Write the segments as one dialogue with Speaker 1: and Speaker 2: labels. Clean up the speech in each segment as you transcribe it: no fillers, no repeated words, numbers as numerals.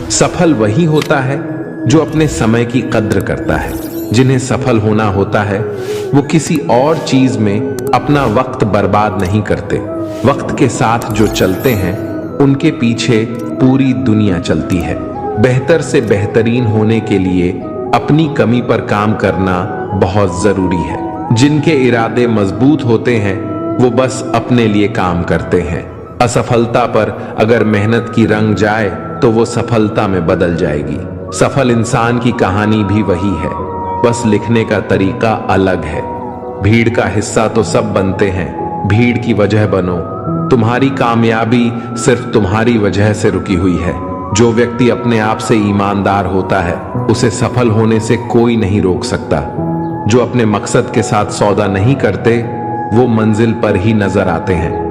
Speaker 1: सफल वही होता है जो अपने समय की कद्र करता है। जिन्हें सफल होना होता है वो किसी और चीज में अपना वक्त बर्बाद नहीं करते। वक्त के साथ जो चलते हैं उनके पीछे पूरी दुनिया चलती है। बेहतर से बेहतरीन होने के लिए अपनी कमी पर काम करना बहुत जरूरी है। जिनके इरादे मजबूत होते हैं वो बस अपने लिए काम करते हैं। असफलता पर अगर मेहनत की रंग जाए तो वो सफलता में बदल जाएगी। सफल इंसान की कहानी भी वही है, बस लिखने का तरीका अलग है। भीड़ का हिस्सा तो सब बनते हैं, भीड़ की वजह बनो। तुम्हारी कामयाबी सिर्फ तुम्हारी वजह से रुकी हुई है। जो व्यक्ति अपने आप से ईमानदार होता है उसे सफल होने से कोई नहीं रोक सकता। जो अपने मकसद के साथ सौदा नहीं करते वो मंजिल पर ही नजर आते हैं।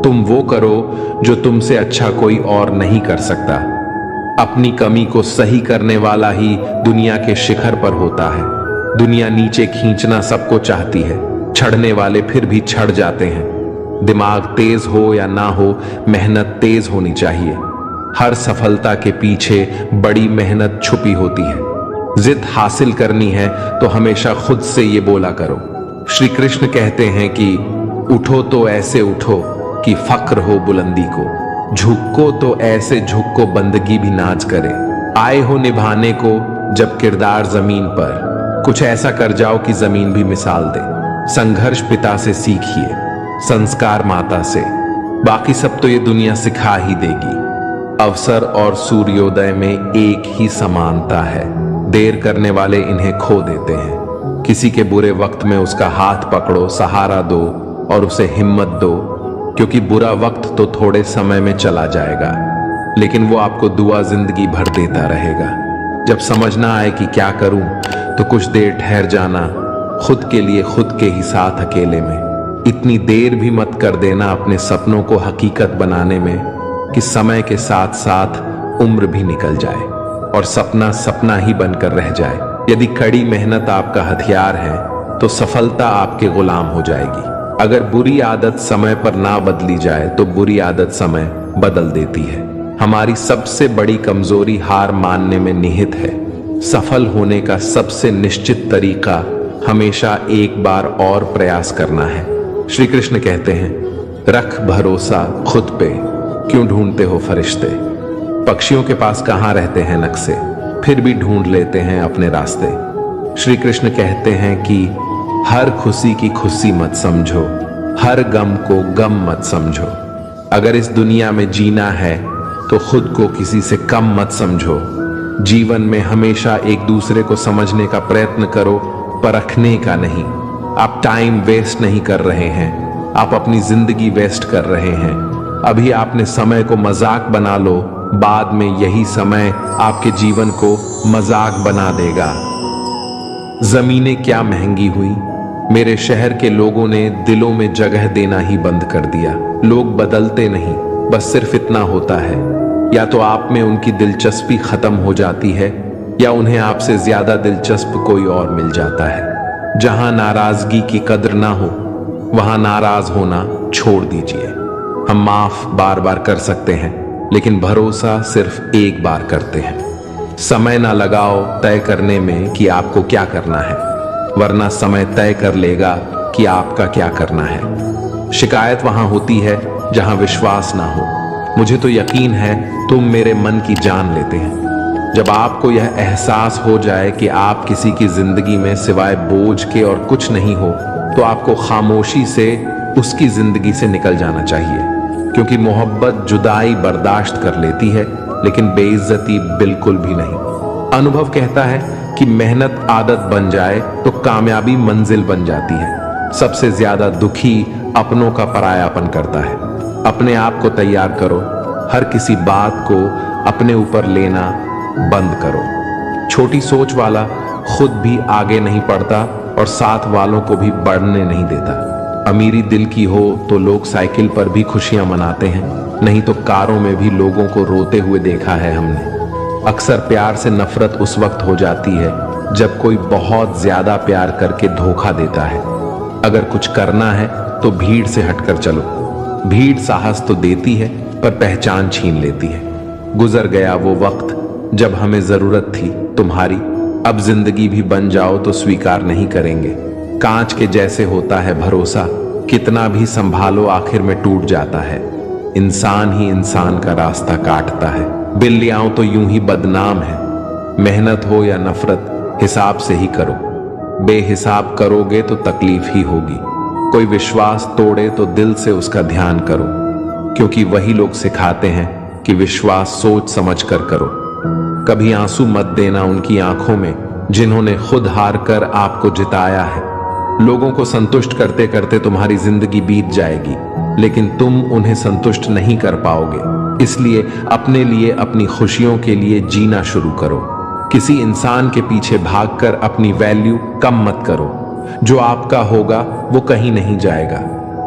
Speaker 1: तुम वो करो जो तुमसे अच्छा कोई और नहीं कर सकता। अपनी कमी को सही करने वाला ही दुनिया के शिखर पर होता है। दुनिया नीचे खींचना सबको चाहती है, चढ़ने वाले फिर भी चढ़ जाते हैं। दिमाग तेज हो या ना हो, मेहनत तेज होनी चाहिए। हर सफलता के पीछे बड़ी मेहनत छुपी होती है। जिद हासिल करनी है तो हमेशा खुद से ये बोला करो। श्री कृष्ण कहते हैं कि उठो तो ऐसे उठो कि फक्र हो बुलंदी को, झुको तो ऐसे झुको बंदगी भी नाज करे। आए हो निभाने को जब किरदार जमीन पर, कुछ ऐसा कर जाओ कि जमीन भी मिसाल दे। संघर्ष पिता से सीखिए, संस्कार माता से, बाकी सब तो ये दुनिया सिखा ही देगी। अवसर और सूर्योदय में एक ही समानता है। देर करने वाले इन्हें खो देते हैं। किसी के बुरे वक्त में उसका हाथ पकड़ो, सहारा दो और उसे हिम्मत दो, क्योंकि बुरा वक्त तो थोड़े समय में चला जाएगा लेकिन वो आपको दुआ जिंदगी भर देता रहेगा। जब समझ ना आए कि क्या करूं तो कुछ देर ठहर जाना, खुद के लिए खुद के ही साथ अकेले में। इतनी देर भी मत कर देना अपने सपनों को हकीकत बनाने में कि समय के साथ साथ उम्र भी निकल जाए और सपना सपना ही बनकर रह जाए। यदि कड़ी मेहनत आपका हथियार है तो सफलता आपके गुलाम हो जाएगी। अगर बुरी आदत समय पर ना बदली जाए तो बुरी आदत समय बदल देती है। हमारी सबसे बड़ी कमजोरी हार मानने में निहित है। सफल होने का सबसे निश्चित तरीका हमेशा एक बार और प्रयास करना है। श्री कृष्ण कहते हैं, रख भरोसा खुद पे, क्यों ढूंढते हो फरिश्ते। पक्षियों के पास कहाँ रहते हैं नक्शे, फिर भी ढूंढ लेते हैं अपने रास्ते। श्री कृष्ण कहते हैं कि हर खुशी की खुशी मत समझो, हर गम को गम मत समझो। अगर इस दुनिया में जीना है तो खुद को किसी से कम मत समझो। जीवन में हमेशा एक दूसरे को समझने का प्रयत्न करो, परखने का नहीं। आप टाइम वेस्ट नहीं कर रहे हैं, आप अपनी जिंदगी वेस्ट कर रहे हैं। अभी आपने समय को मजाक बना लो, बाद में यही समय आपके जीवन को मजाक बना देगा। जमीनें क्या महंगी हुई, मेरे शहर के लोगों ने दिलों में जगह देना ही बंद कर दिया। लोग बदलते नहीं, बस सिर्फ इतना होता है, या तो आप में उनकी दिलचस्पी खत्म हो जाती है या उन्हें आपसे ज्यादा दिलचस्प कोई और मिल जाता है। जहां नाराजगी की कद्र ना हो वहां नाराज होना छोड़ दीजिए। हम माफ बार बार कर सकते हैं लेकिन भरोसा सिर्फ एक बार करते हैं। समय ना लगाओ तय करने में कि आपको क्या करना है, वरना समय तय कर लेगा कि आपका क्या करना है। शिकायत वहां होती है जहां विश्वास ना हो। मुझे तो यकीन है तुम मेरे मन की जान लेते हैं। जब आपको यह एहसास हो जाए कि आप किसी की जिंदगी में सिवाय बोझ के और कुछ नहीं हो तो आपको खामोशी से उसकी जिंदगी से निकल जाना चाहिए, क्योंकि मोहब्बत जुदाई बर्दाश्त कर लेती है लेकिन बेइज्जती बिल्कुल भी नहीं। अनुभव कहता है कि मेहनत आदत बन जाए तो कामयाबी मंजिल बन जाती है। सबसे ज्यादा दुखी अपनों का परायापन करता है। अपने आप को तैयार करो, हर किसी बात को अपने ऊपर लेना बंद करो। छोटी सोच वाला खुद भी आगे नहीं बढ़ता और साथ वालों को भी बढ़ने नहीं देता। अमीरी दिल की हो तो लोग साइकिल पर भी खुशियां मनाते हैं, नहीं तो कारों में भी लोगों को रोते हुए देखा है हमने। अक्सर प्यार से नफरत उस वक्त हो जाती है जब कोई बहुत ज्यादा प्यार करके धोखा देता है। अगर कुछ करना है तो भीड़ से हटकर चलो। भीड़ साहस तो देती है पर पहचान छीन लेती है। गुजर गया वो वक्त जब हमें जरूरत थी तुम्हारी, अब जिंदगी भी बन जाओ तो स्वीकार नहीं करेंगे। कांच के जैसे होता है भरोसा, कितना भी संभालो आखिर में टूट जाता है। इंसान ही इंसान का रास्ता काटता है, बिल्लियां तो यूं ही बदनाम है। मेहनत हो या नफरत हिसाब से ही करो, बेहिसाब करोगे तो तकलीफ ही होगी। कोई विश्वास तोड़े तो दिल से उसका ध्यान करो, क्योंकि वही लोग सिखाते हैं कि विश्वास सोच समझ कर करो। कभी आंसू मत देना उनकी आंखों में जिन्होंने खुद हार कर आपको जिताया है। लोगों को संतुष्ट करते करते तुम्हारी जिंदगी बीत जाएगी, लेकिन तुम उन्हें संतुष्ट नहीं कर पाओगे। इसलिए अपने लिए, अपनी खुशियों के लिए जीना शुरू करो। किसी इंसान के पीछे भागकर अपनी वैल्यू कम मत करो। जो आपका होगा वो कहीं नहीं जाएगा।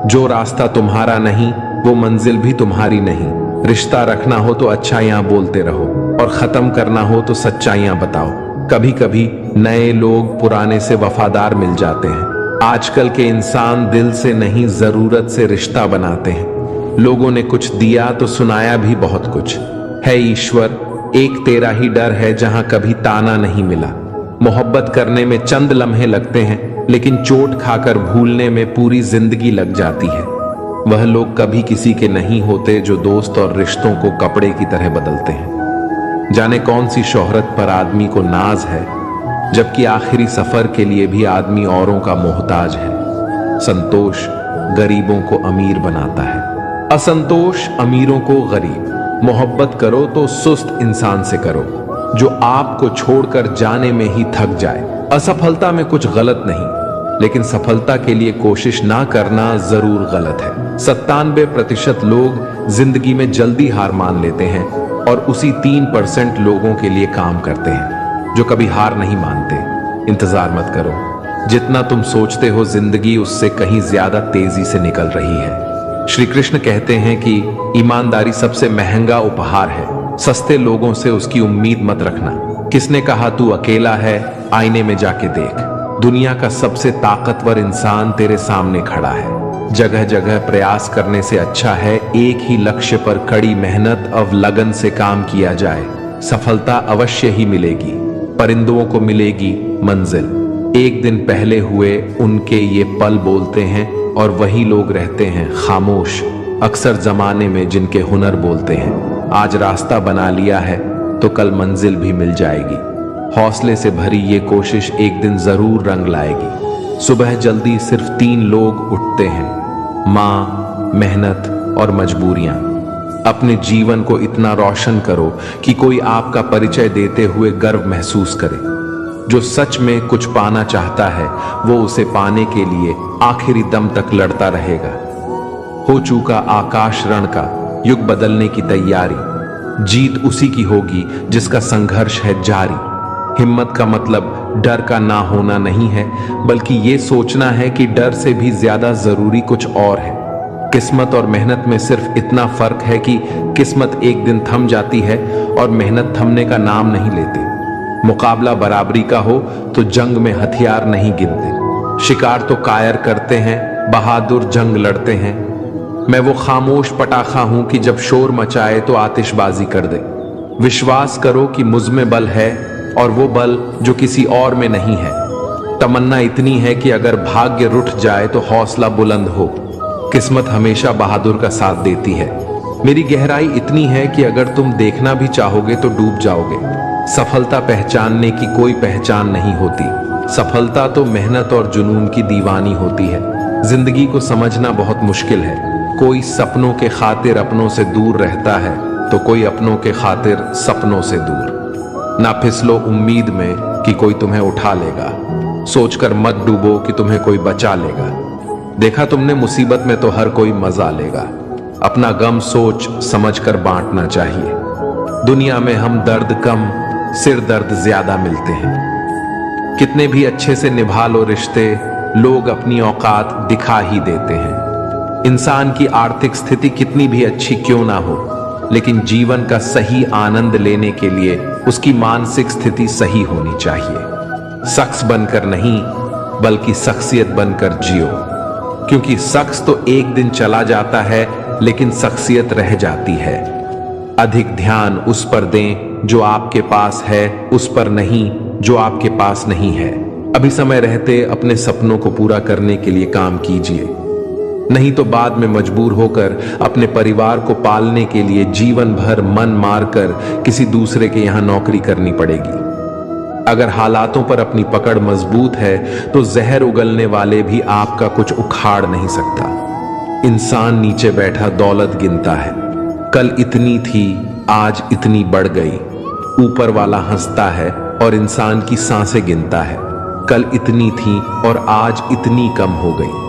Speaker 1: जो रास्ता तुम्हारा नहीं वो मंजिल भी तुम्हारी नहीं। रिश्ता रखना हो तो अच्छाइयां बोलते रहो और खत्म करना हो तो सच्चाइयां बताओ। कभी कभी नए लोग पुराने से वफादार मिल जाते हैं। आजकल के इंसान दिल से नहीं, जरूरत से रिश्ता बनाते हैं। लोगों ने कुछ दिया तो सुनाया भी बहुत कुछ है। ईश्वर एक तेरा ही डर है जहां कभी ताना नहीं मिला। मोहब्बत करने में चंद लम्हे लगते हैं, लेकिन चोट खाकर भूलने में पूरी जिंदगी लग जाती है। वह लोग कभी किसी के नहीं होते जो दोस्त और रिश्तों को कपड़े की तरह बदलते हैं। जाने कौन सी शोहरत पर आदमी को नाज है, जबकि आखिरी सफर के लिए भी आदमी औरों का मोहताज है। संतोष गरीबों को अमीर बनाता है, असंतोष अमीरों को गरीब। मोहब्बत करो तो सुस्त इंसान से करो, जो आपको छोड़कर जाने में ही थक जाए। असफलता में कुछ गलत नहीं, लेकिन सफलता के लिए कोशिश ना करना जरूर गलत है। 97% लोग जिंदगी में जल्दी हार मान लेते हैं और उसी 3% लोगों के लिए काम करते हैं जो कभी हार नहीं मानते। इंतजार मत करो, जितना तुम सोचते हो जिंदगी उससे कहीं ज्यादा तेजी से निकल रही है। श्री कृष्ण कहते हैं कि ईमानदारी सबसे महंगा उपहार है। सस्ते लोगों से उसकी उम्मीद मत रखना। किसने कहा तू अकेला है, आईने में जाके देख। दुनिया का सबसे ताकतवर इंसान तेरे सामने खड़ा है। जगह जगह प्रयास करने से अच्छा है एक ही लक्ष्य पर कड़ी मेहनत और लगन से काम किया जाए। सफलता अवश्य ही मिलेगी, परिंदों को मिलेगी मंजिल। एक दिन पहले हुए उनके ये पल बोलते हैं और वही लोग रहते हैं खामोश, अक्सर जमाने में जिनके हुनर बोलते हैं। आज रास्ता बना लिया है तो कल मंजिल भी मिल जाएगी। हौसले से भरी ये कोशिश एक दिन जरूर रंग लाएगी। सुबह जल्दी सिर्फ 3 लोग उठते हैं, माँ, मेहनत और मजबूरियां। अपने जीवन को इतना रोशन करो कि कोई आपका परिचय देते हुए गर्व महसूस करे। जो सच में कुछ पाना चाहता है वो उसे पाने के लिए आखिरी दम तक लड़ता रहेगा। हो चुका आकाश रण का, युग बदलने की तैयारी। जीत उसी की होगी जिसका संघर्ष है जारी। हिम्मत का मतलब डर का ना होना नहीं है, बल्कि ये सोचना है कि डर से भी ज्यादा जरूरी कुछ और है। किस्मत और मेहनत में सिर्फ इतना फर्क है कि किस्मत एक दिन थम जाती है और मेहनत थमने का नाम नहीं लेती। मुकाबला बराबरी का हो तो जंग में हथियार नहीं गिनते। शिकार तो कायर करते हैं, बहादुर जंग लड़ते हैं। मैं वो खामोश पटाखा हूं कि जब शोर मचाए तो आतिशबाजी कर दे। विश्वास करो कि मुझ में बल है और वो बल जो किसी और में नहीं है। तमन्ना इतनी है कि अगर भाग्य रुठ जाए तो हौसला बुलंद हो। किस्मत हमेशा बहादुर का साथ देती है। मेरी गहराई इतनी है कि अगर तुम देखना भी चाहोगे तो डूब जाओगे। सफलता पहचानने की कोई पहचान नहीं होती। सफलता तो मेहनत और जुनून की दीवानी होती है। जिंदगी को समझना बहुत मुश्किल है। कोई सपनों के खातिर अपनों से दूर रहता है तो कोई अपनों के खातिर सपनों से दूर। ना फिसलो उम्मीद में कि कोई तुम्हें उठा लेगा। सोचकर मत डूबो कि तुम्हें कोई बचा लेगा। देखा तुमने मुसीबत में तो हर कोई मजा लेगा। अपना गम सोच समझकर बांटना चाहिए। दुनिया में हम दर्द कम, सिर दर्द ज्यादा मिलते हैं। कितने भी अच्छे से निभा लो रिश्ते, लोग अपनी औकात दिखा ही देते हैं। इंसान की आर्थिक स्थिति कितनी भी अच्छी क्यों ना हो, लेकिन जीवन का सही आनंद लेने के लिए उसकी मानसिक स्थिति सही होनी चाहिए। शख्स बनकर नहीं, बल्कि शख्सियत बनकर जियो, क्योंकि शख्स तो एक दिन चला जाता है लेकिन शख्सियत रह जाती है। अधिक ध्यान उस पर दें जो आपके पास है, उस पर नहीं जो आपके पास नहीं है। अभी समय रहते अपने सपनों को पूरा करने के लिए काम कीजिए, नहीं तो बाद में मजबूर होकर अपने परिवार को पालने के लिए जीवन भर मन मारकर किसी दूसरे के यहां नौकरी करनी पड़ेगी। अगर हालातों पर अपनी पकड़ मजबूत है तो जहर उगलने वाले भी आपका कुछ उखाड़ नहीं सकता। इंसान नीचे बैठा दौलत गिनता है, कल इतनी थी आज इतनी बढ़ गई। ऊपर वाला हंसता है और इंसान की सांसें गिनता है, कल इतनी थी और आज इतनी कम हो गई।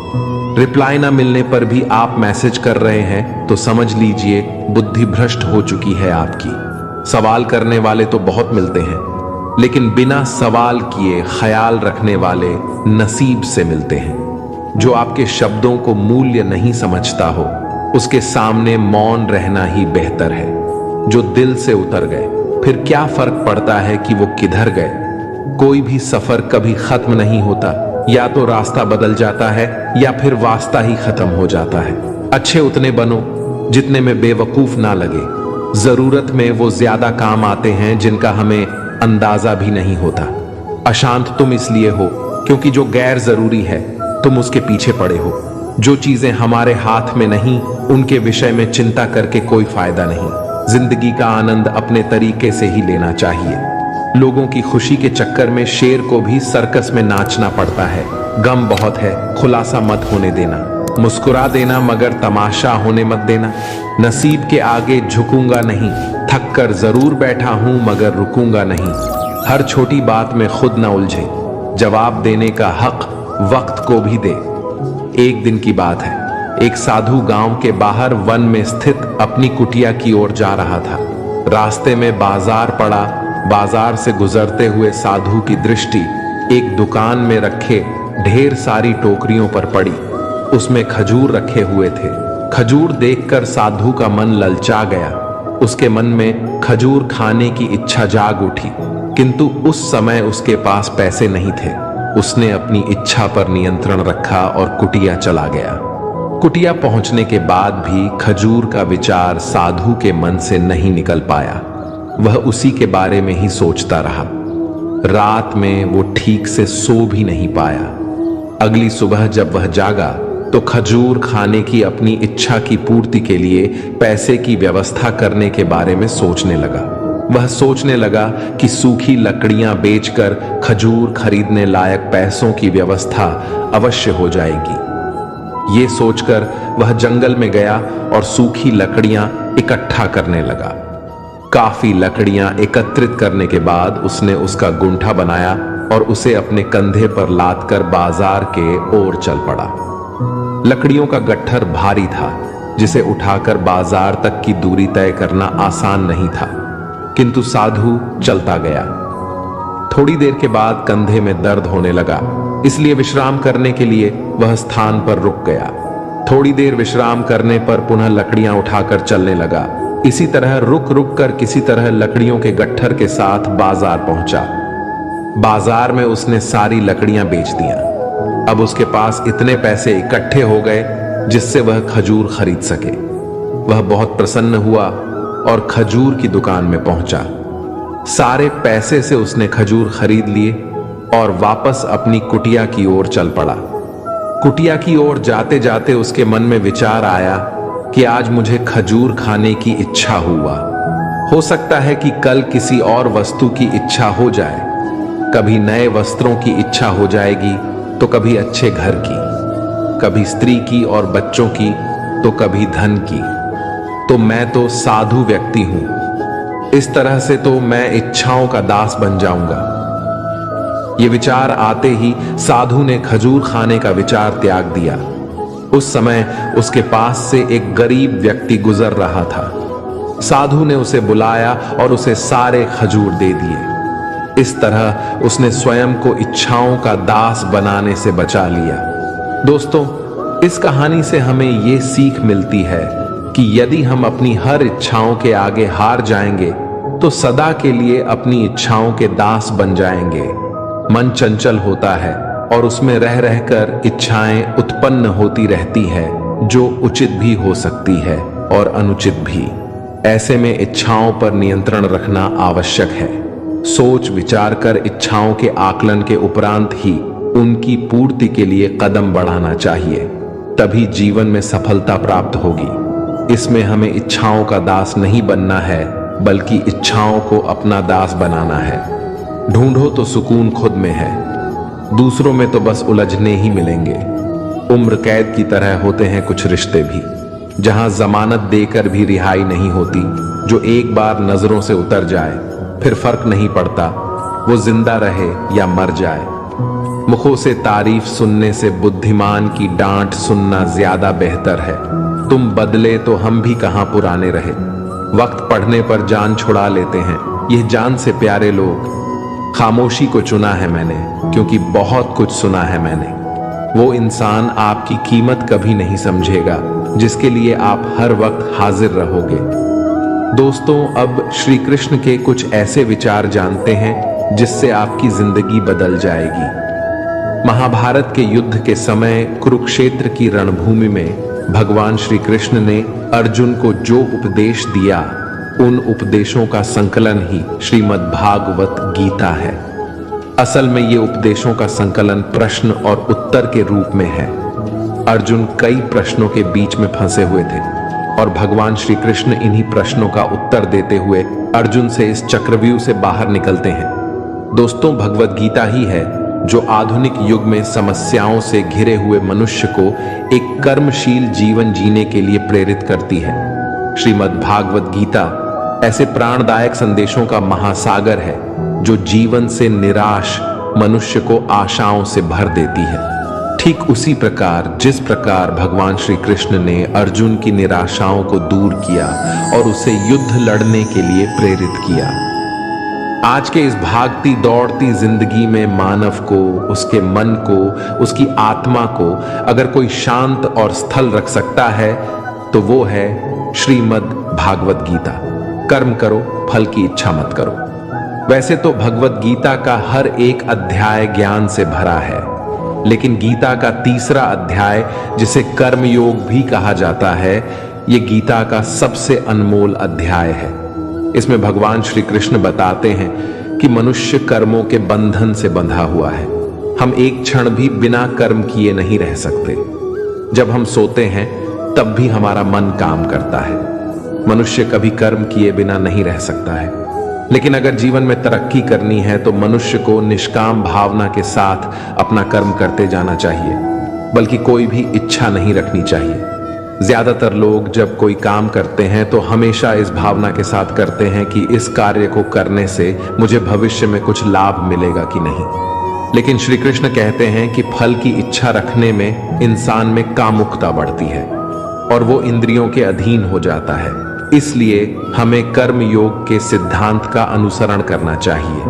Speaker 1: रिप्लाई ना मिलने पर भी आप मैसेज कर रहे हैं तो समझ लीजिए बुद्धि भ्रष्ट हो चुकी है आपकी। सवाल करने वाले तो बहुत मिलते हैं, लेकिन बिना सवाल किए ख्याल रखने वाले नसीब से मिलते हैं। जो आपके शब्दों को मूल्य नहीं समझता हो उसके सामने मौन रहना ही बेहतर है। जो दिल से उतर गए फिर क्या फर्क पड़ता है कि वो किधर गए। कोई भी सफर कभी खत्म नहीं होता, या तो रास्ता बदल जाता है या फिर वास्ता ही खत्म हो जाता है। अच्छे उतने बनो जितने में बेवकूफ ना लगे। जरूरत में वो ज्यादा काम आते हैं जिनका हमें अंदाजा भी नहीं होता। अशांत तुम इसलिए हो क्योंकि जो गैर जरूरी है तुम उसके पीछे पड़े हो। जो चीजें हमारे हाथ में नहीं उनके विषय में चिंता करके कोई फायदा नहीं। जिंदगी का आनंद अपने तरीके से ही लेना चाहिए। लोगों की खुशी के चक्कर में शेर को भी सर्कस में नाचना पड़ता है। गम बहुत है, खुलासा मत होने देना। मुस्कुरा देना मगर तमाशा होने मत देना। नसीब के आगे झुकूंगा नहीं, थक कर जरूर बैठा हूं मगर रुकूंगा नहीं। हर छोटी बात में खुद न उलझे, जवाब देने का हक वक्त को भी दे। एक दिन की बात है, एक साधु गांव के बाहर वन में स्थित अपनी कुटिया की ओर जा रहा था। रास्ते में बाजार पड़ा। बाजार से गुजरते हुए साधु की दृष्टि एक दुकान में रखे ढेर सारी टोकरियों पर पड़ी। उसमें खजूर रखे हुए थे। खजूर देखकर साधु का मन ललचा गया। उसके मन में खजूर खाने की इच्छा जाग उठी, किंतु उस समय उसके पास पैसे नहीं थे। उसने अपनी इच्छा पर नियंत्रण रखा और कुटिया चला गया। कुटिया पहुंचने के बाद भी खजूर का विचार साधु के मन से नहीं निकल पाया। वह उसी के बारे में ही सोचता रहा। रात में वो ठीक से सो भी नहीं पाया। अगली सुबह जब वह जागा तो खजूर खाने की अपनी इच्छा की पूर्ति के लिए पैसे की व्यवस्था करने के बारे में सोचने लगा। वह सोचने लगा कि सूखी लकड़ियां बेचकर खजूर खरीदने लायक पैसों की व्यवस्था अवश्य हो जाएगी। ये सोचकर वह जंगल में गया और सूखी लकड़ियां इकट्ठा करने लगा। काफी लकड़ियां एकत्रित करने के बाद उसने उसका गुंठा बनाया और उसे अपने कंधे पर लादकर बाजार के ओर चल पड़ा। लकड़ियों का गट्ठर भारी था, जिसे उठाकर बाजार तक की दूरी तय करना आसान नहीं था, किंतु साधु चलता गया। थोड़ी देर के बाद कंधे में दर्द होने लगा, इसलिए विश्राम करने के लिए वह स्थान पर रुक गया। थोड़ी देर विश्राम करने पर पुनः लकड़ियां उठाकर चलने लगा। इसी तरह रुक रुक कर किसी तरह लकड़ियों के गट्ठर के साथ बाजार पहुंचा। बाजार में उसने सारी लकड़ियां बेच दियां। अब उसके पास इतने पैसे इकट्ठे हो गए जिससे वह खजूर खरीद सके। वह बहुत प्रसन्न हुआ और खजूर की दुकान में पहुंचा। सारे पैसे से उसने खजूर खरीद लिए और वापस अपनी कुटिया की ओर चल पड़ा। कुटिया की ओर जाते जाते उसके मन में विचार आया कि आज मुझे खजूर खाने की इच्छा हुआ। हो सकता है कि कल किसी और वस्तु की इच्छा हो जाए। कभी नए वस्त्रों की इच्छा हो जाएगी तो कभी अच्छे घर की, कभी स्त्री की और बच्चों की तो कभी धन की। तो मैं तो साधु व्यक्ति हूं। इस तरह से तो मैं इच्छाओं का दास बन जाऊंगा। ये विचार आते ही साधु ने खजूर खाने का विचार त्याग दिया। उस समय उसके पास से एक गरीब व्यक्ति गुजर रहा था। साधु ने उसे बुलाया और उसे सारे खजूर दे दिए। इस तरह उसने स्वयं को इच्छाओं का दास बनाने से बचा लिया। दोस्तों, इस कहानी से हमें ये सीख मिलती है कि यदि हम अपनी हर इच्छाओं के आगे हार जाएंगे तो सदा के लिए अपनी इच्छाओं के दास बन जाएंगे। मन चंचल होता है और उसमें रह रहकर इच्छाएं उत्पन्न होती रहती है, जो उचित भी हो सकती है और अनुचित भी। ऐसे में इच्छाओं पर नियंत्रण रखना आवश्यक है। सोच विचार कर इच्छाओं के आकलन के उपरांत ही उनकी पूर्ति के लिए कदम बढ़ाना चाहिए, तभी जीवन में सफलता प्राप्त होगी। इसमें हमें इच्छाओं का दास नहीं बनना है, बल्कि इच्छाओं को अपना दास बनाना है। ढूंढो तो सुकून खुद में है, दूसरों में तो बस उलझने ही मिलेंगे। उम्र कैद की तरह होते हैं कुछ रिश्ते भी, जहां जमानत देकर भी रिहाई नहीं होती। जो एक बार नजरों से उतर जाए फिर फर्क नहीं पड़ता वो जिंदा रहे या मर जाए। मुखों से तारीफ सुनने से बुद्धिमान की डांट सुनना ज्यादा बेहतर है। तुम बदले तो हम भी कहां पुराने रहे। वक्त पढ़ने पर जान छुड़ा लेते हैं यह जान से प्यारे लोग। खामोशी को चुना है मैंने, क्योंकि बहुत कुछ सुना है मैंने। वो इंसान आपकी कीमत कभी नहीं समझेगा जिसके लिए आप हर वक्त हाजिर रहोगे। दोस्तों, अब श्री कृष्ण के कुछ ऐसे विचार जानते हैं जिससे आपकी जिंदगी बदल जाएगी। महाभारत के युद्ध के समय कुरुक्षेत्र की रणभूमि में भगवान श्री कृष्ण ने अर्जुन को जो उपदेश दिया, उन उपदेशों का संकलन ही श्रीमद् भागवत गीता है। असल में ये उपदेशों का संकलन प्रश्न और उत्तर के रूप में है। अर्जुन कई प्रश्नों के बीच में फंसे हुए थे और भगवान श्री कृष्ण इन्हीं प्रश्नों का उत्तर देते हुए अर्जुन से इस चक्रव्यूह से बाहर निकलते हैं। दोस्तों, भगवत गीता ही है जो आधुनिक युग में समस्याओं से घिरे हुए मनुष्य को एक कर्मशील जीवन जीने के लिए प्रेरित करती है। श्रीमद् भागवत गीता ऐसे प्राणदायक संदेशों का महासागर है जो जीवन से निराश मनुष्य को आशाओं से भर देती है। ठीक उसी प्रकार जिस प्रकार भगवान श्री कृष्ण ने अर्जुन की निराशाओं को दूर किया और उसे युद्ध लड़ने के लिए प्रेरित किया। आज के इस भागती दौड़ती जिंदगी में मानव को, उसके मन को, उसकी आत्मा को अगर कोई शांत और स्थल रख सकता है तो वो है श्रीमद् भागवत गीता। कर्म करो, फल की इच्छा मत करो। वैसे तो भगवत गीता का हर एक अध्याय ज्ञान से भरा है, लेकिन गीता का तीसरा अध्याय जिसे कर्म योग भी कहा जाता है, ये गीता का सबसे अनमोल अध्याय है। इसमें भगवान श्री कृष्ण बताते हैं कि मनुष्य कर्मों के बंधन से बंधा हुआ है। हम एक क्षण भी बिना कर्म किए नहीं रह सकते। जब हम सोते हैं तब भी हमारा मन काम करता है। मनुष्य कभी कर्म किए बिना नहीं रह सकता है। लेकिन अगर जीवन में तरक्की करनी है तो मनुष्य को निष्काम भावना के साथ अपना कर्म करते जाना चाहिए, बल्कि कोई भी इच्छा नहीं रखनी चाहिए। ज्यादातर लोग जब कोई काम करते हैं तो हमेशा इस भावना के साथ करते हैं कि इस कार्य को करने से मुझे भविष्य में कुछ लाभ मिलेगा कि नहीं। लेकिन श्री कृष्ण कहते हैं कि फल की इच्छा रखने में इंसान में कामुकता बढ़ती है और वो इंद्रियों के अधीन हो जाता है। इसलिए हमें कर्म योग के सिद्धांत का अनुसरण करना चाहिए।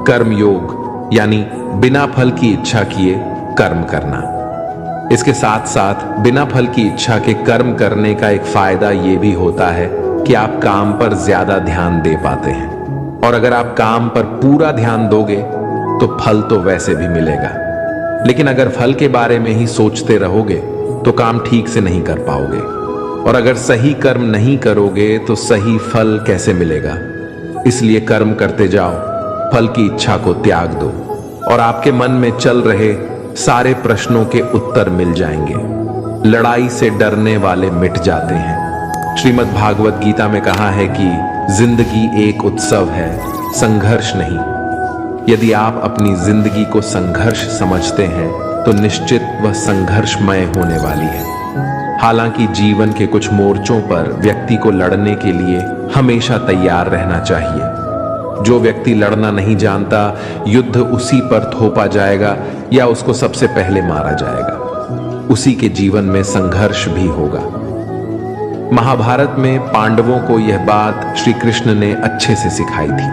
Speaker 1: कर्म योग यानी बिना फल की इच्छा किए कर्म करना। इसके साथ साथ बिना फल की इच्छा के कर्म करने का एक फायदा ये भी होता है कि आप काम पर ज्यादा ध्यान दे पाते हैं, और अगर आप काम पर पूरा ध्यान दोगे तो फल तो वैसे भी मिलेगा। लेकिन अगर फल के बारे में ही सोचते रहोगे तो काम ठीक से नहीं कर पाओगे, और अगर सही कर्म नहीं करोगे तो सही फल कैसे मिलेगा। इसलिए कर्म करते जाओ, फल की इच्छा को त्याग दो और आपके मन में चल रहे सारे प्रश्नों के उत्तर मिल जाएंगे। लड़ाई से डरने वाले मिट जाते हैं। श्रीमद् भागवत गीता में कहा है कि जिंदगी एक उत्सव है, संघर्ष नहीं। यदि आप अपनी जिंदगी को संघर्ष समझते हैं तो निश्चित वह संघर्षमय होने वाली है। हालांकि जीवन के कुछ मोर्चों पर व्यक्ति को लड़ने के लिए हमेशा तैयार रहना चाहिए। जो व्यक्ति लड़ना नहीं जानता, युद्ध उसी पर थोपा जाएगा या उसको सबसे पहले मारा जाएगा। उसी के जीवन में संघर्ष भी होगा। महाभारत में पांडवों को यह बात श्री कृष्ण ने अच्छे से सिखाई थी।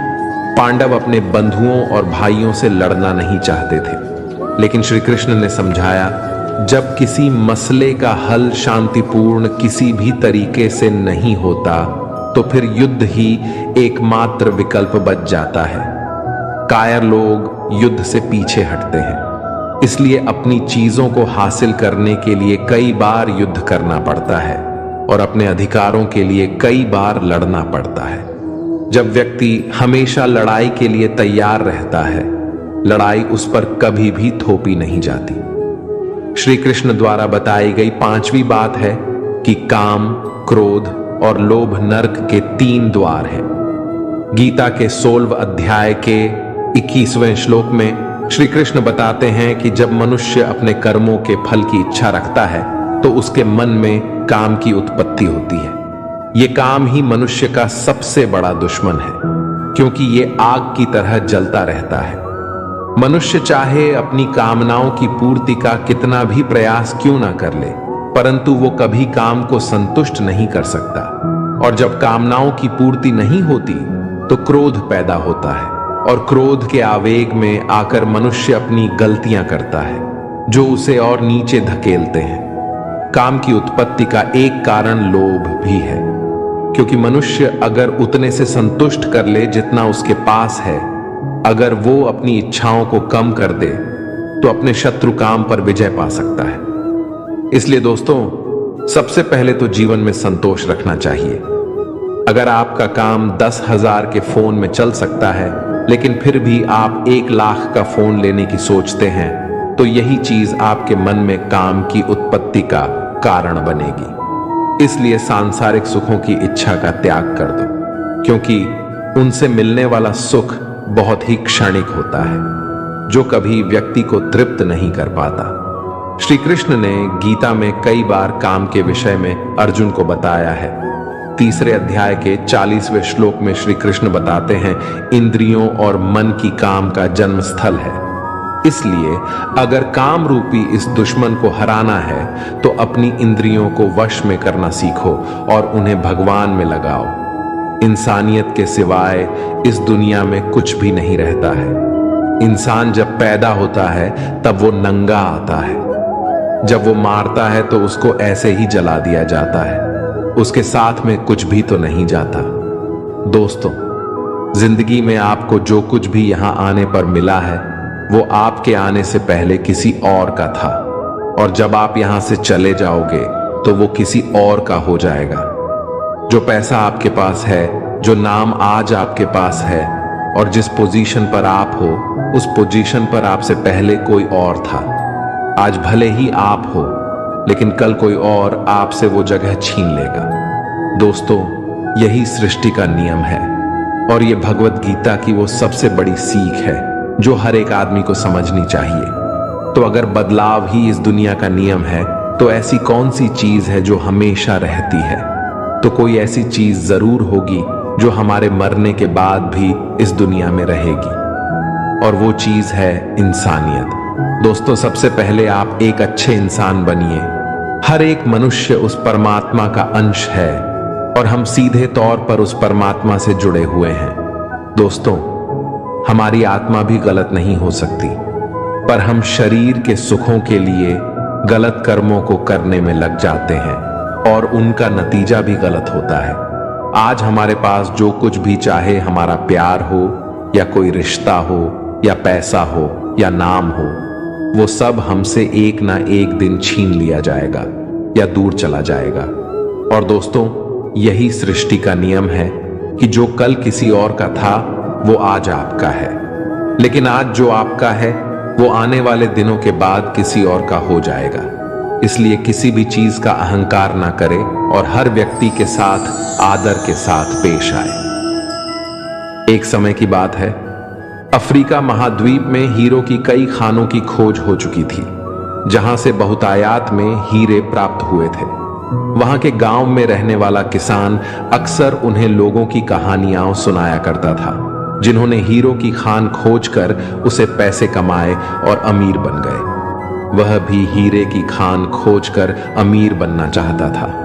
Speaker 1: पांडव अपने बंधुओं और भाइयों से लड़ना नहीं चाहते थे, लेकिन श्री कृष्ण ने समझाया, जब किसी मसले का हल शांतिपूर्ण किसी भी तरीके से नहीं होता तो फिर युद्ध ही एकमात्र विकल्प बच जाता है। कायर लोग युद्ध से पीछे हटते हैं, इसलिए अपनी चीजों को हासिल करने के लिए कई बार युद्ध करना पड़ता है और अपने अधिकारों के लिए कई बार लड़ना पड़ता है। जब व्यक्ति हमेशा लड़ाई के लिए तैयार रहता है, लड़ाई उस पर कभी भी थोपी नहीं जाती। श्री कृष्ण द्वारा बताई गई 5वीं बात है कि काम, क्रोध और लोभ नरक के 3 द्वार हैं। गीता के 16वें अध्याय के 21वें श्लोक में श्री कृष्ण बताते हैं कि जब मनुष्य अपने कर्मों के फल की इच्छा रखता है तो उसके मन में काम की उत्पत्ति होती है। ये काम ही मनुष्य का सबसे बड़ा दुश्मन है, क्योंकि ये आग की तरह जलता रहता है। मनुष्य चाहे अपनी कामनाओं की पूर्ति का कितना भी प्रयास क्यों ना कर ले, परंतु वो कभी काम को संतुष्ट नहीं कर सकता। और जब कामनाओं की पूर्ति नहीं होती तो क्रोध पैदा होता है, और क्रोध के आवेग में आकर मनुष्य अपनी गलतियां करता है जो उसे और नीचे धकेलते हैं। काम की उत्पत्ति का एक कारण लोभ भी है, क्योंकि मनुष्य अगर उतने से संतुष्ट कर ले जितना उसके पास है, अगर वो अपनी इच्छाओं को कम कर दे तो अपने शत्रु काम पर विजय पा सकता है। इसलिए दोस्तों, सबसे पहले तो जीवन में संतोष रखना चाहिए। अगर आपका काम 10,000 के फोन में चल सकता है, लेकिन फिर भी आप 1 लाख का फोन लेने की सोचते हैं, तो यही चीज आपके मन में काम की उत्पत्ति का कारण बनेगी। इसलिए सांसारिक सुखों की इच्छा का त्याग कर दो, क्योंकि उनसे मिलने वाला सुख बहुत ही क्षणिक होता है, जो कभी व्यक्ति को तृप्त नहीं कर पाता। श्री कृष्ण ने गीता में कई बार काम के विषय में अर्जुन को बताया है। 3रे अध्याय के 40वें श्लोक में श्री कृष्ण बताते हैं, इंद्रियों और मन की काम का जन्म स्थल है। इसलिए अगर काम रूपी इस दुश्मन को हराना है तो अपनी इंद्रियों को वश में करना सीखो और उन्हें भगवान में लगाओ। इंसानियत के सिवाय इस दुनिया में कुछ भी नहीं रहता है। इंसान जब पैदा होता है तब वो नंगा आता है। जब वो मारता है तो उसको ऐसे ही जला दिया जाता है, उसके साथ में कुछ भी तो नहीं जाता। दोस्तों, जिंदगी में आपको जो कुछ भी यहां आने पर मिला है वो आपके आने से पहले किसी और का था, और जब आप यहां से चले जाओगे तो वो किसी और का हो जाएगा। जो पैसा आपके पास है, जो नाम आज आपके पास है, और जिस पोजीशन पर आप हो, उस पोजीशन पर आपसे पहले कोई और था। आज भले ही आप हो, लेकिन कल कोई और आपसे वो जगह छीन लेगा। दोस्तों, यही सृष्टि का नियम है, और ये भगवत गीता की वो सबसे बड़ी सीख है जो हर एक आदमी को समझनी चाहिए। तो अगर बदलाव ही इस दुनिया का नियम है, तो ऐसी कौन सी चीज है जो हमेशा रहती है? तो कोई ऐसी चीज जरूर होगी जो हमारे मरने के बाद भी इस दुनिया में रहेगी, और वो चीज है इंसानियत। दोस्तों, सबसे पहले आप एक अच्छे इंसान बनिए। हर एक मनुष्य उस परमात्मा का अंश है, और हम सीधे तौर पर उस परमात्मा से जुड़े हुए हैं। दोस्तों, हमारी आत्मा भी गलत नहीं हो सकती, पर हम शरीर के सुखों के लिए गलत कर्मों को करने में लग जाते हैं, और उनका नतीजा भी गलत होता है। आज हमारे पास जो कुछ भी चाहे, हमारा प्यार हो या कोई रिश्ता हो या पैसा हो या नाम हो, वो सब हमसे एक ना एक दिन छीन लिया जाएगा या दूर चला जाएगा। और दोस्तों, यही सृष्टि का नियम है कि जो कल किसी और का था वो आज आपका है, लेकिन आज जो आपका है वो आने वाले दिनों के बाद किसी और का हो जाएगा। इसलिए किसी भी चीज का अहंकार ना करें और हर व्यक्ति के साथ आदर के साथ पेश आए। एक समय की बात है, अफ्रीका महाद्वीप में हीरो की कई खानों की खोज हो चुकी थी, जहां से बहुतायात में हीरे प्राप्त हुए थे। वहां के गांव में रहने वाला किसान अक्सर उन्हें लोगों की कहानियां सुनाया करता था, जिन्होंने हीरो की खान खोजकर उसे पैसे कमाए और अमीर बन गए। वह भी हीरे की खान खोजकर अमीर बनना चाहता था।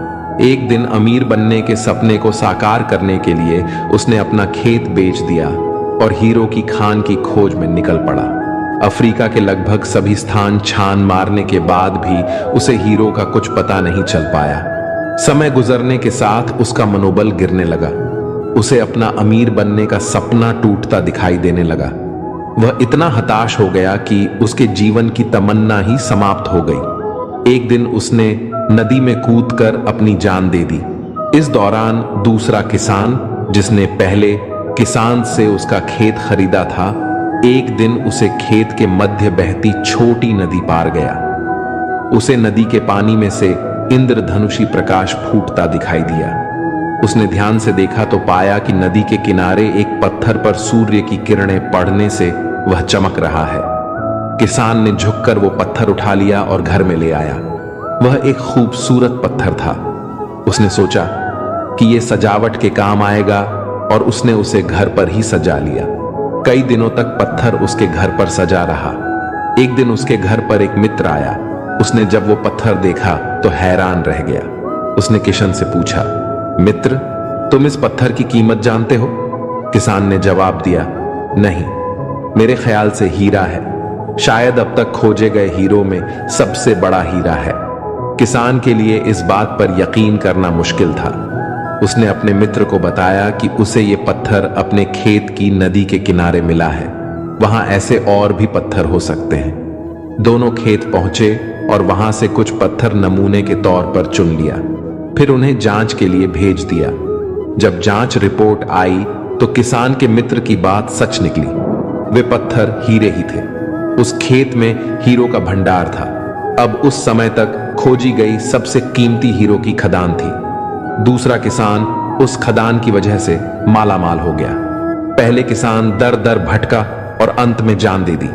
Speaker 1: एक दिन अमीर बनने के सपने को साकार करने के लिए उसने अपना खेत बेच दिया और हीरो की खान की खोज में निकल पड़ा। अफ्रीका के लगभग सभी स्थान छान मारने के बाद भी उसे हीरो का कुछ पता नहीं चल पाया। समय गुजरने के साथ उसका मनोबल गिरने लगा। उसे अपना अमीर बनने का सपना टूटता दिखाई देने लगा। वह इतना हताश हो गया कि उसके जीवन की तमन्ना ही समाप्त हो गई। एक दिन उसने नदी में कूदकर अपनी जान दे दी। इस दौरान दूसरा किसान, जिसने पहले किसान से उसका खेत खरीदा था, एक दिन उसे खेत के मध्य बहती छोटी नदी पार गया। उसे नदी के पानी में से इंद्रधनुषी प्रकाश फूटता दिखाई दिया। उसने ध्यान से देखा तो पाया कि नदी के किनारे एक पत्थर पर सूर्य की किरणें पड़ने से वह चमक रहा है। किसान ने झुककर वो पत्थर उठा लिया और घर में ले आया। वह एक खूबसूरत पत्थर था। उसने सोचा कि ये सजावट के काम आएगा और उसने उसे घर पर ही सजा लिया। कई दिनों तक पत्थर उसके घर पर सजा रहा। एक दिन उसके घर पर एक मित्र आया। उसने जब वो पत्थर देखा तो हैरान रह गया। उसने किशन से पूछा, मित्र, तुम इस पत्थर की कीमत जानते हो? किसान ने जवाब दिया, नहीं, मेरे ख्याल से हीरा है। शायद अब तक खोजे गए हीरों में सबसे बड़ा हीरा है। किसान के लिए इस बात पर यकीन करना मुश्किल था। उसने अपने मित्र को बताया कि उसे ये पत्थर अपने खेत की नदी के किनारे मिला है। वहां ऐसे और भी पत्थर हो सकते हैं। दोनों खेत पहुंचे और वहां से कुछ पत्थर नमूने के तौर पर चुन लिया। फिर उन्हें जांच के लिए भेज दिया। जब जांच रिपोर्ट आई तो किसान के मित्र की बात सच निकली। वे पत्थर हीरे ही थे। उस खेत में हीरो का भंडार था। अब उस समय तक खोजी गई सबसे कीमती हीरो की खदान थी। दूसरा किसान उस खदान की वजह से माला माल हो गया। पहले किसान दर दर भटका और अंत में जान दे दी,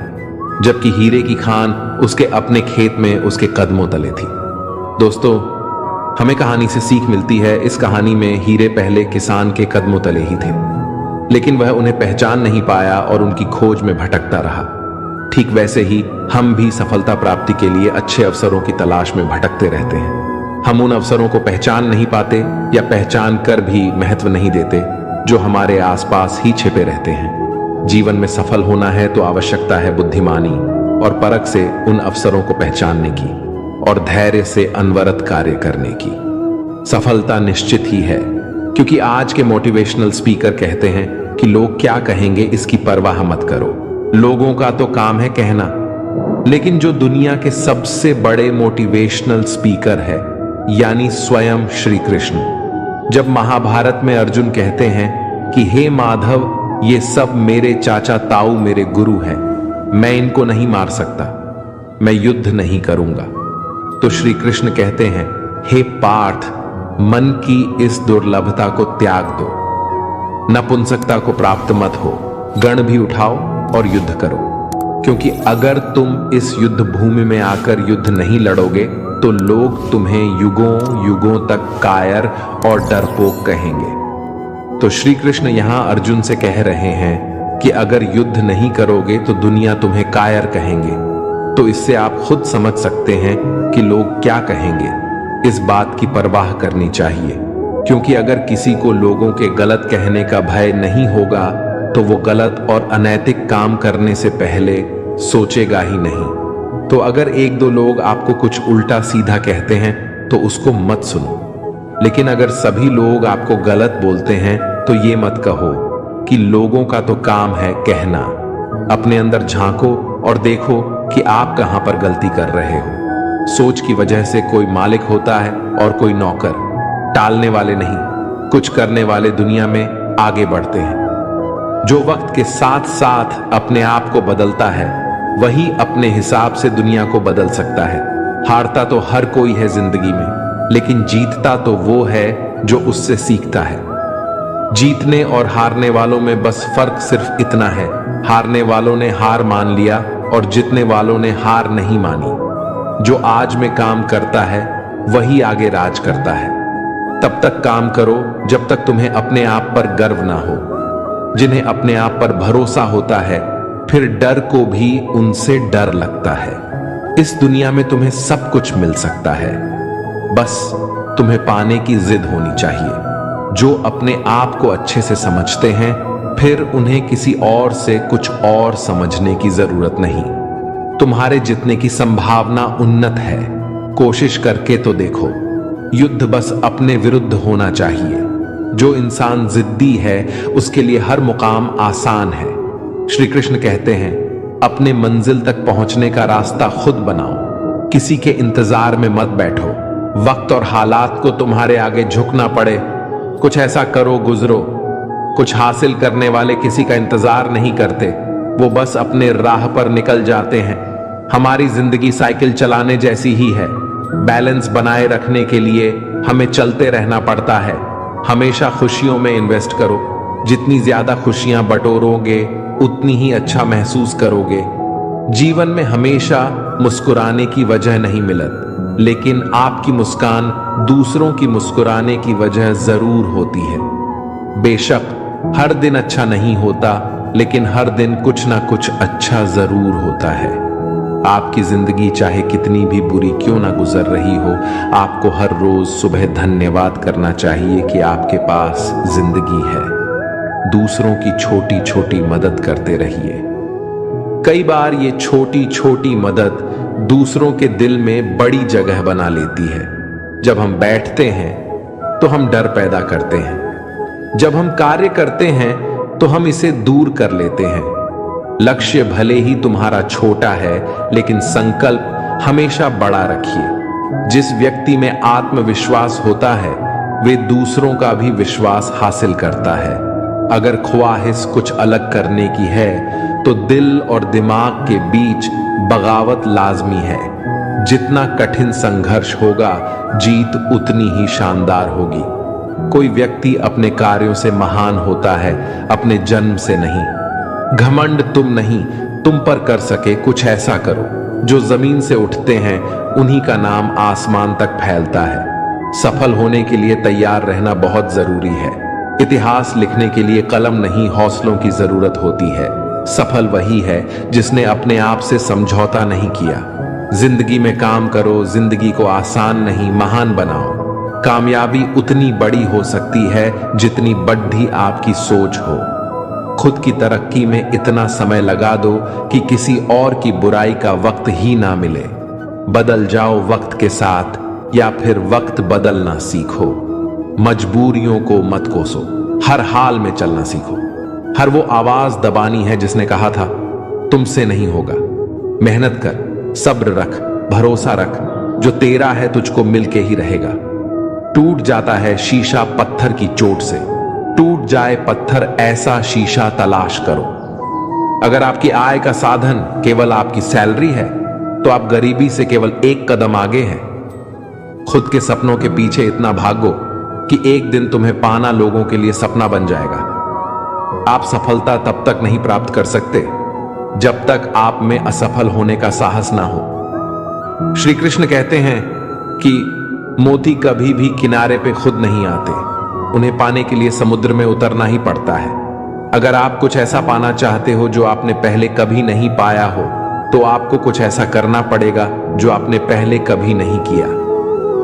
Speaker 1: जबकि हीरे की खान उसके अपने खेत में उसके कदमों तले थी। दोस्तों, हमें कहानी से सीख मिलती है। इस कहानी में हीरे पहले किसान के कदमों तले ही थे, लेकिन वह उन्हें पहचान नहीं पाया और उनकी खोज में भटकता रहा। ठीक वैसे ही हम भी सफलता प्राप्ति के लिए अच्छे अवसरों की तलाश में भटकते रहते हैं। हम उन अवसरों को पहचान नहीं पाते या पहचान कर भी महत्व नहीं देते जो हमारे आसपास ही छिपे रहते हैं। जीवन में सफल होना है तो आवश्यकता है बुद्धिमानी और परख से उन अवसरों को पहचानने की और धैर्य से अनवरत कार्य करने की। सफलता निश्चित ही है, क्योंकि आज के मोटिवेशनल स्पीकर कहते हैं कि लोग क्या कहेंगे इसकी परवाह मत करो। लोगों का तो काम है कहना। लेकिन जो दुनिया के सबसे बड़े मोटिवेशनल स्पीकर है, यानी स्वयं श्री कृष्ण, जब महाभारत में अर्जुन कहते हैं कि हे माधव, ये सब मेरे चाचा ताऊ मेरे गुरु हैं, मैं इनको नहीं मार सकता, मैं युद्ध नहीं करूंगा, तो श्री कृष्ण कहते हैं, हे पार्थ, मन की इस दुर्लभता को त्याग दो, नपुंसकता को प्राप्त मत हो, गण भी उठाओ और युद्ध करो। क्योंकि अगर तुम इस युद्ध भूमि में आकर युद्ध नहीं लड़ोगे तो लोग तुम्हें युगों युगों तक कायर और डरपोक कहेंगे। तो श्री कृष्ण यहां अर्जुन से कह रहे हैं कि अगर युद्ध नहीं करोगे तो दुनिया तुम्हें कायर कहेंगे। तो इससे आप खुद समझ सकते हैं कि लोग क्या कहेंगे। इस बात की परवाह करनी चाहिए, क्योंकि अगर किसी को लोगों के गलत कहने का भय नहीं होगा तो वो गलत और अनैतिक काम करने से पहले सोचेगा ही नहीं। तो अगर एक दो लोग आपको कुछ उल्टा सीधा कहते हैं तो उसको मत सुनो। लेकिन अगर सभी लोग आपको गलत बोलते हैं तो ये मत कहो कि लोगों का तो काम है कहना। अपने अंदर झांको और देखो कि आप कहां पर गलती कर रहे हो। सोच की वजह से कोई मालिक होता है और कोई नौकर। टालने वाले नहीं, कुछ करने वाले दुनिया में आगे बढ़ते हैं। जो वक्त के साथ साथ अपने आप को बदलता है वही अपने हिसाब से दुनिया को बदल सकता है। हारता तो हर कोई है जिंदगी में, लेकिन जीतता तो वो है जो उससे सीखता है। जीतने और हारने वालों में बस फर्क सिर्फ इतना है, हारने वालों ने हार मान लिया और जीतने वालों ने हार नहीं मानी। जो आज में काम करता है वही आगे राज करता है। तब तक काम करो जब तक तुम्हें अपने आप पर गर्व ना हो। जिन्हें अपने आप पर भरोसा होता है फिर डर को भी उनसे डर लगता है। इस दुनिया में तुम्हें सब कुछ मिल सकता है, बस तुम्हें पाने की जिद होनी चाहिए। जो अपने आप को अच्छे से समझते हैं फिर उन्हें किसी और से कुछ और समझने की जरूरत नहीं। तुम्हारे जितने की संभावना उन्नत है, कोशिश करके तो देखो। युद्ध बस अपने विरुद्ध होना चाहिए। जो इंसान जिद्दी है उसके लिए हर मुकाम आसान है। श्री कृष्ण कहते हैं, अपने मंजिल तक पहुंचने का रास्ता खुद बनाओ, किसी के इंतजार में मत बैठो। वक्त और हालात को तुम्हारे आगे झुकना पड़े। कुछ ऐसा करो गुजरो। कुछ हासिल करने वाले किसी का इंतजार नहीं करते, वो बस अपने राह पर निकल जाते हैं। हमारी जिंदगी साइकिल चलाने जैसी ही है। बैलेंस बनाए रखने के लिए हमें चलते रहना पड़ता है। हमेशा खुशियों में इन्वेस्ट करो। जितनी ज्यादा खुशियां बटोरोगे उतनी ही अच्छा महसूस करोगे। जीवन में हमेशा मुस्कुराने की वजह नहीं मिलत, लेकिन आपकी मुस्कान दूसरों की मुस्कुराने की वजह जरूर होती है। बेशक हर दिन अच्छा नहीं होता, लेकिन हर दिन कुछ ना कुछ अच्छा जरूर होता है। आपकी जिंदगी चाहे कितनी भी बुरी क्यों ना गुजर रही हो, आपको हर रोज सुबह धन्यवाद करना चाहिए कि आपके पास जिंदगी है। दूसरों की छोटी छोटी मदद करते रहिए। कई बार ये छोटी छोटी मदद दूसरों के दिल में बड़ी जगह बना लेती है। जब हम बैठते हैं तो हम डर पैदा करते हैं। जब हम कार्य करते हैं तो हम इसे दूर कर लेते हैं। लक्ष्य भले ही तुम्हारा छोटा है, लेकिन संकल्प हमेशा बड़ा रखिए। जिस व्यक्ति में आत्मविश्वास होता है वे दूसरों का भी विश्वास हासिल करता है। अगर ख्वाहिश कुछ अलग करने की है तो दिल और दिमाग के बीच बगावत लाजमी है। जितना कठिन संघर्ष होगा, जीत उतनी ही शानदार होगी। कोई व्यक्ति अपने कार्यों से महान होता है, अपने जन्म से नहीं। घमंड तुम नहीं, तुम पर कर सके कुछ ऐसा करो। जो जमीन से उठते हैं उन्हीं का नाम आसमान तक फैलता है। सफल होने के लिए तैयार रहना बहुत जरूरी है। इतिहास लिखने के लिए कलम नहीं, हौसलों की जरूरत होती है। सफल वही है जिसने अपने आप से समझौता नहीं किया। जिंदगी में काम करो, जिंदगी को आसान नहीं महान बनाओ। कामयाबी उतनी बड़ी हो सकती है जितनी बड़ी आपकी सोच हो। खुद की तरक्की में इतना समय लगा दो कि किसी और की बुराई का वक्त ही ना मिले। बदल जाओ वक्त के साथ, या फिर वक्त बदलना सीखो। मजबूरियों को मत कोसो, हर हाल में चलना सीखो। हर वो आवाज दबानी है जिसने कहा था तुमसे नहीं होगा। मेहनत कर, सब्र रख, भरोसा रख। जो तेरा है तुझको मिलके ही रहेगा। टूट जाता है शीशा पत्थर की चोट से। टूट जाए पत्थर ऐसा शीशा तलाश करो। अगर आपकी आय का साधन केवल आपकी सैलरी है तो आप गरीबी से केवल एक कदम आगे हैं। खुद के सपनों के पीछे इतना भागो कि एक दिन तुम्हें पाना लोगों के लिए सपना बन जाएगा। आप सफलता तब तक नहीं प्राप्त कर सकते जब तक आप में असफल होने का साहस ना हो। श्री कृष्ण कहते हैं कि मोती कभी भी किनारे पे खुद नहीं आते, उन्हें पाने के लिए समुद्र में उतरना ही पड़ता है। अगर आप कुछ ऐसा पाना चाहते हो जो आपने पहले कभी नहीं पाया हो, तो आपको कुछ ऐसा करना पड़ेगा जो आपने पहले कभी नहीं किया।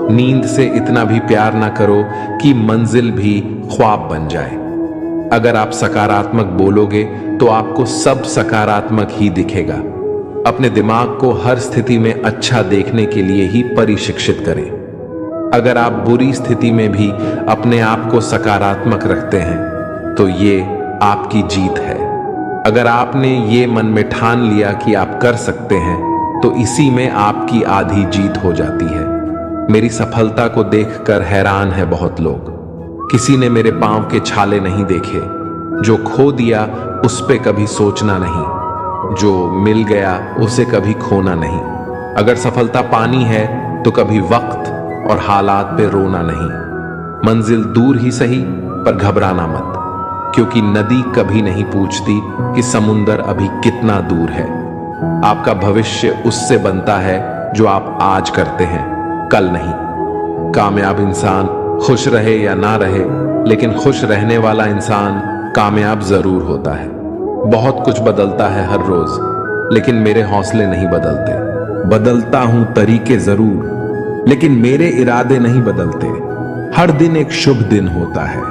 Speaker 1: नींद से इतना भी प्यार ना करो कि मंजिल भी ख्वाब बन जाए। अगर आप सकारात्मक बोलोगे तो आपको सब सकारात्मक ही दिखेगा। अपने दिमाग को हर स्थिति में अच्छा देखने के लिए ही परिशिक्षित करें। अगर आप बुरी स्थिति में भी अपने आप को सकारात्मक रखते हैं तो ये आपकी जीत है। अगर आपने ये मन में ठान लिया कि आप कर सकते हैं तो इसी में आपकी आधी जीत हो जाती है। मेरी सफलता को देखकर हैरान है बहुत लोग। किसी ने मेरे पांव के छाले नहीं देखे। जो खो दिया उस पे कभी सोचना नहीं, जो मिल गया उसे कभी खोना नहीं। अगर सफलता पानी है तो कभी वक्त और हालात पे रोना नहीं। मंजिल दूर ही सही पर घबराना मत, क्योंकि नदी कभी नहीं पूछती कि समुंदर अभी कितना दूर है। आपका भविष्य उससे बनता है जो आप आज करते हैं, कल नहीं। कामयाब इंसान खुश रहे या ना रहे, लेकिन खुश रहने वाला इंसान कामयाब जरूर होता है। बहुत कुछ बदलता है हर रोज, लेकिन मेरे हौसले नहीं बदलते। बदलता हूं तरीके जरूर, लेकिन मेरे इरादे नहीं बदलते। हर दिन एक शुभ दिन होता है।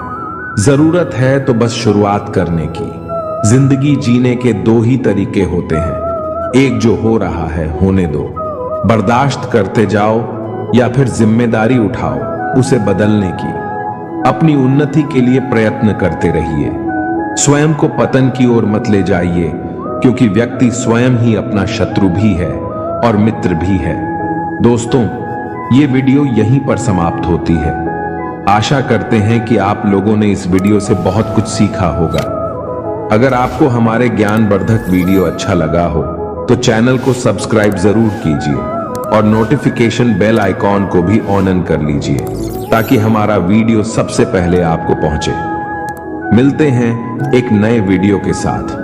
Speaker 1: जरूरत है तो बस शुरुआत करने की। जिंदगी जीने के दो ही तरीके होते हैं, एक जो हो रहा है होने दो, बर्दाश्त करते जाओ, या फिर जिम्मेदारी उठाओ उसे बदलने की। अपनी उन्नति के लिए प्रयत्न करते रहिए। स्वयं को पतन की ओर मत ले जाइए, क्योंकि व्यक्ति स्वयं ही अपना शत्रु भी है और मित्र भी है। दोस्तों, ये वीडियो यहीं पर समाप्त होती है। आशा करते हैं कि आप लोगों ने इस वीडियो से बहुत कुछ सीखा होगा। अगर आपको हमारे ज्ञानवर्धक वीडियो अच्छा लगा हो तो चैनल को सब्सक्राइब जरूर कीजिए और नोटिफिकेशन बेल आइकॉन को भी ऑन कर लीजिए ताकि हमारा वीडियो सबसे पहले आपको पहुंचे। मिलते हैं एक नए वीडियो के साथ।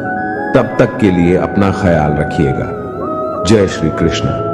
Speaker 1: तब तक के लिए अपना ख्याल रखिएगा। जय श्री कृष्ण।